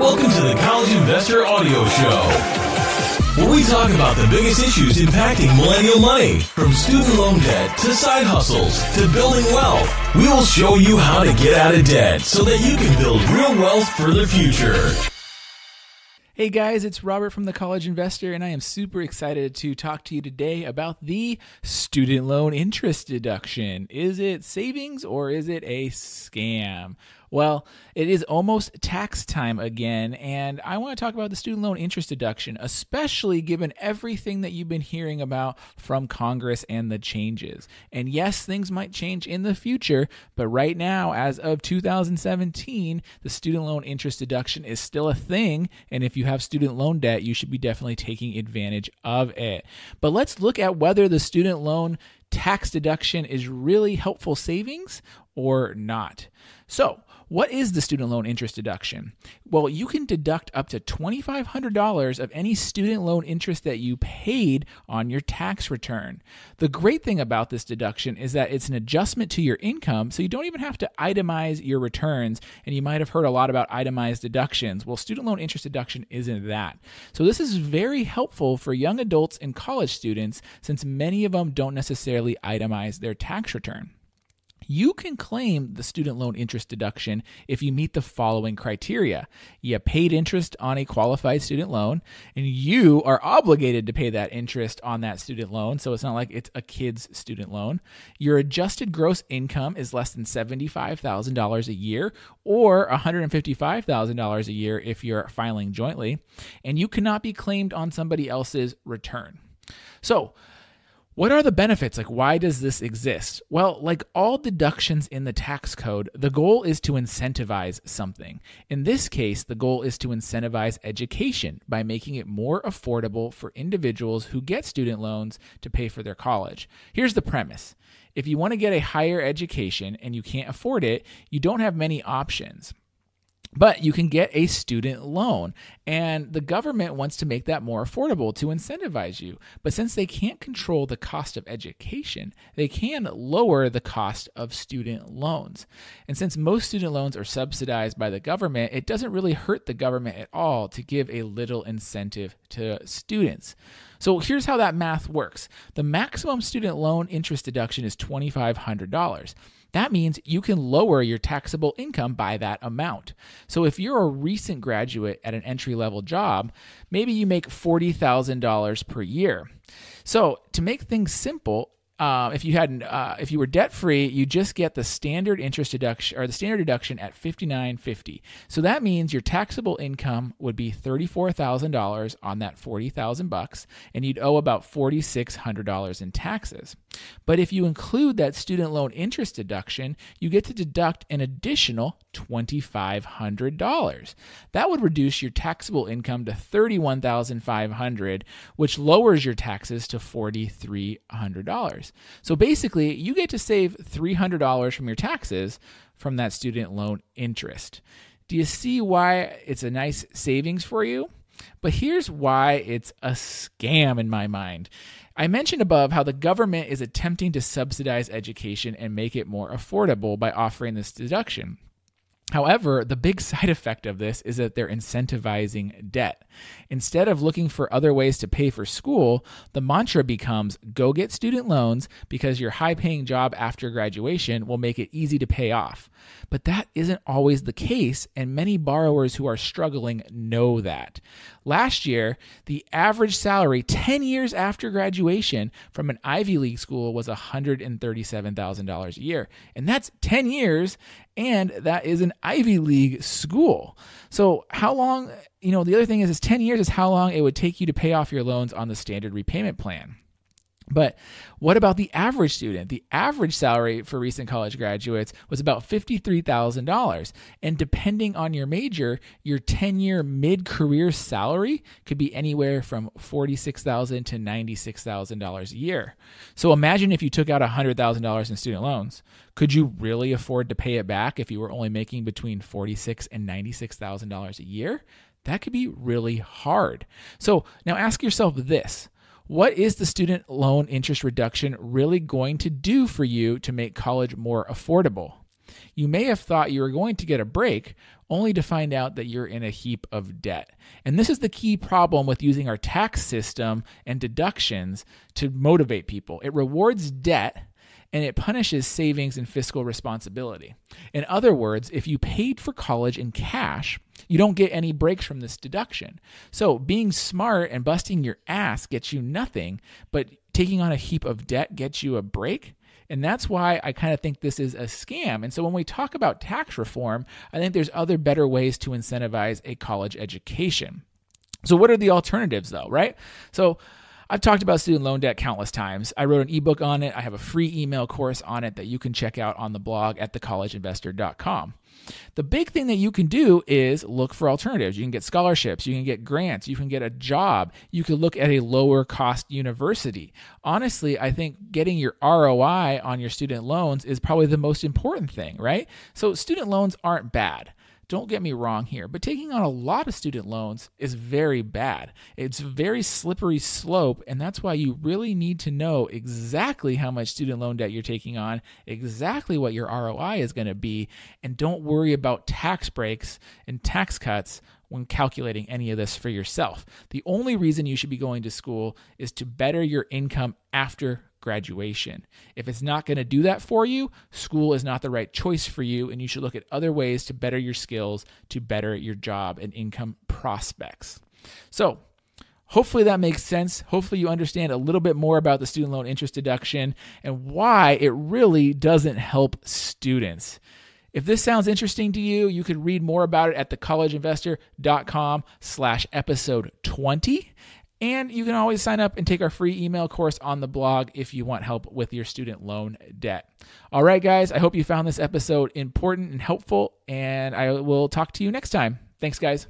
Welcome to the College Investor Audio Show, where we talk about the biggest issues impacting millennial money, from student loan debt to side hustles to building wealth. We will show you how to get out of debt so that you can build real wealth for the future. Hey guys, it's Robert from the College Investor, and I am super excited to talk to you today about the student loan interest deduction. Is it savings or is it a scam? Well, it is almost tax time again, and I want to talk about the student loan interest deduction, especially given everything that you've been hearing about from Congress and the changes. And yes, things might change in the future, but right now, as of 2017, the student loan interest deduction is still a thing, and if you have student loan debt, you should be definitely taking advantage of it. But let's look at whether the student loan tax deduction is really helpful savings or not. So, what is the student loan interest deduction? Well, you can deduct up to $2,500 of any student loan interest that you paid on your tax return. The great thing about this deduction is that it's an adjustment to your income, so you don't even have to itemize your returns, and you might have heard a lot about itemized deductions. Well, student loan interest deduction isn't that. So this is very helpful for young adults and college students, since many of them don't necessarily itemize their tax return. You can claim the student loan interest deduction if you meet the following criteria. You paid interest on a qualified student loan, and you are obligated to pay that interest on that student loan, so it's not like it's a kid's student loan. Your adjusted gross income is less than $75,000 a year or $155,000 a year if you're filing jointly, and you cannot be claimed on somebody else's return. So, what are the benefits? Why does this exist? Well, like all deductions in the tax code, the goal is to incentivize something. In this case, the goal is to incentivize education by making it more affordable for individuals who get student loans to pay for their college. Here's the premise. If you want to get a higher education and you can't afford it, you don't have many options. But you can get a student loan, and the government wants to make that more affordable to incentivize you. But since they can't control the cost of education, they can lower the cost of student loans. And since most student loans are subsidized by the government, it doesn't really hurt the government at all to give a little incentive to students. So here's how that math works. The maximum student loan interest deduction is $2,500. That means you can lower your taxable income by that amount. So if you're a recent graduate at an entry-level job, maybe you make $40,000 per year. So to make things simple, if you were debt-free, you just get the standard interest deduction or the standard deduction at $59.50. So that means your taxable income would be $34,000 on that $40,000, and you'd owe about $4,600 in taxes. But if you include that student loan interest deduction, you get to deduct an additional $2,500. That would reduce your taxable income to $31,500, which lowers your taxes to $4,300. So basically, you get to save $300 from your taxes from that student loan interest. Do you see why it's a nice savings for you? But here's why it's a scam in my mind. I mentioned above how the government is attempting to subsidize education and make it more affordable by offering this deduction. However, the big side effect of this is that they're incentivizing debt. Instead of looking for other ways to pay for school, the mantra becomes go get student loans because your high-paying job after graduation will make it easy to pay off. But that isn't always the case, and many borrowers who are struggling know that. Last year, the average salary 10 years after graduation from an Ivy League school was $137,000 a year. And that's 10 years, and that is an Ivy League school. So how long, the other thing is 10 years is how long it would take you to pay off your loans on the standard repayment plan. But what about the average student? The average salary for recent college graduates was about $53,000. And depending on your major, your 10-year mid-career salary could be anywhere from $46,000 to $96,000 a year. So imagine if you took out $100,000 in student loans. Could you really afford to pay it back if you were only making between $46,000 and $96,000 a year? That could be really hard. So now ask yourself this. What is the student loan interest reduction really going to do for you to make college more affordable? You may have thought you were going to get a break, only to find out that you're in a heap of debt. And this is the key problem with using our tax system and deductions to motivate people. It rewards debt and it punishes savings and fiscal responsibility. In other words, if you paid for college in cash, you don't get any breaks from this deduction. So being smart and busting your ass gets you nothing, but taking on a heap of debt gets you a break. And that's why I kind of think this is a scam. And so when we talk about tax reform, I think there's other better ways to incentivize a college education. So what are the alternatives though, right? So I've talked about student loan debt countless times. I wrote an ebook on it. I have a free email course on it that you can check out on the blog at thecollegeinvestor.com. The big thing that you can do is look for alternatives. You can get scholarships, you can get grants, you can get a job, you can look at a lower cost university. Honestly, I think getting your ROI on your student loans is probably the most important thing, right? So student loans aren't bad. Don't get me wrong here, but taking on a lot of student loans is very bad. It's a very slippery slope, and that's why you really need to know exactly how much student loan debt you're taking on, exactly what your ROI is going to be, and don't worry about tax breaks and tax cuts when calculating any of this for yourself. The only reason you should be going to school is to better your income after graduation. If it's not going to do that for you, school is not the right choice for you, and you should look at other ways to better your skills, to better your job and income prospects. So hopefully that makes sense. Hopefully you understand a little bit more about the student loan interest deduction and why it really doesn't help students. If this sounds interesting to you, you could read more about it at thecollegeinvestor.com/episode 20. And you can always sign up and take our free email course on the blog if you want help with your student loan debt. All right, guys, I hope you found this episode important and helpful, and I will talk to you next time. Thanks, guys.